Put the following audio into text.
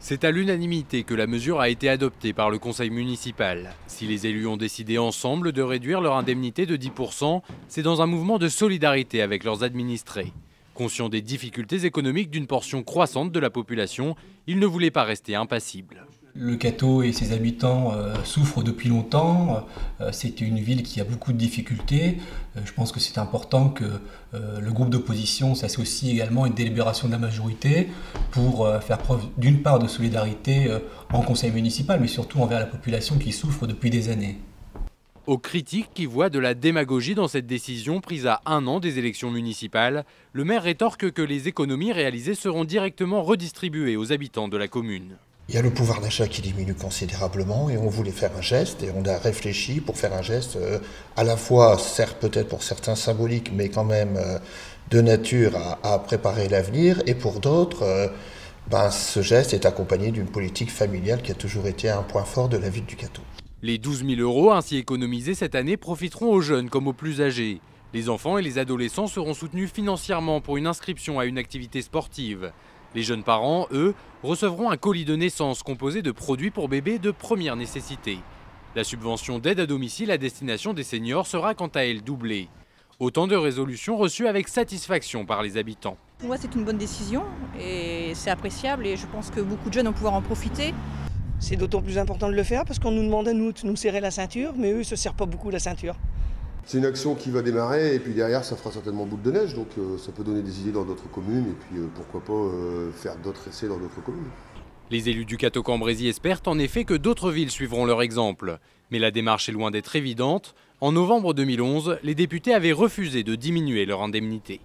C'est à l'unanimité que la mesure a été adoptée par le conseil municipal. Si les élus ont décidé ensemble de réduire leur indemnité de 10%, c'est dans un mouvement de solidarité avec leurs administrés. Conscients des difficultés économiques d'une portion croissante de la population, ils ne voulaient pas rester impassibles. Le Cateau et ses habitants souffrent depuis longtemps. C'est une ville qui a beaucoup de difficultés. Je pense que c'est important que le groupe d'opposition s'associe également à une délibération de la majorité pour faire preuve d'une part de solidarité en conseil municipal, mais surtout envers la population qui souffre depuis des années. Aux critiques qui voient de la démagogie dans cette décision prise à 1 an des élections municipales, le maire rétorque que les économies réalisées seront directement redistribuées aux habitants de la commune. Il y a le pouvoir d'achat qui diminue considérablement et on voulait faire un geste et on a réfléchi pour faire un geste à la fois, certes peut-être pour certains symbolique, mais quand même de nature à préparer l'avenir, et pour d'autres, ce geste est accompagné d'une politique familiale qui a toujours été un point fort de la ville du Cateau. Les 12 000 € ainsi économisés cette année profiteront aux jeunes comme aux plus âgés. Les enfants et les adolescents seront soutenus financièrement pour une inscription à une activité sportive. Les jeunes parents, eux, recevront un colis de naissance composé de produits pour bébés de première nécessité. La subvention d'aide à domicile à destination des seniors sera quant à elle doublée. Autant de résolutions reçues avec satisfaction par les habitants. Pour moi, c'est une bonne décision et c'est appréciable et je pense que beaucoup de jeunes vont pouvoir en profiter. C'est d'autant plus important de le faire parce qu'on nous demande à nous de nous serrer la ceinture, mais eux, ils ne se serrent pas beaucoup la ceinture. C'est une action qui va démarrer et puis derrière ça fera certainement boule de neige, donc ça peut donner des idées dans d'autres communes et puis pourquoi pas faire d'autres essais dans d'autres communes. Les élus du Cateau-Cambrésis espèrent en effet que d'autres villes suivront leur exemple. Mais la démarche est loin d'être évidente. En novembre 2011, les députés avaient refusé de diminuer leur indemnité.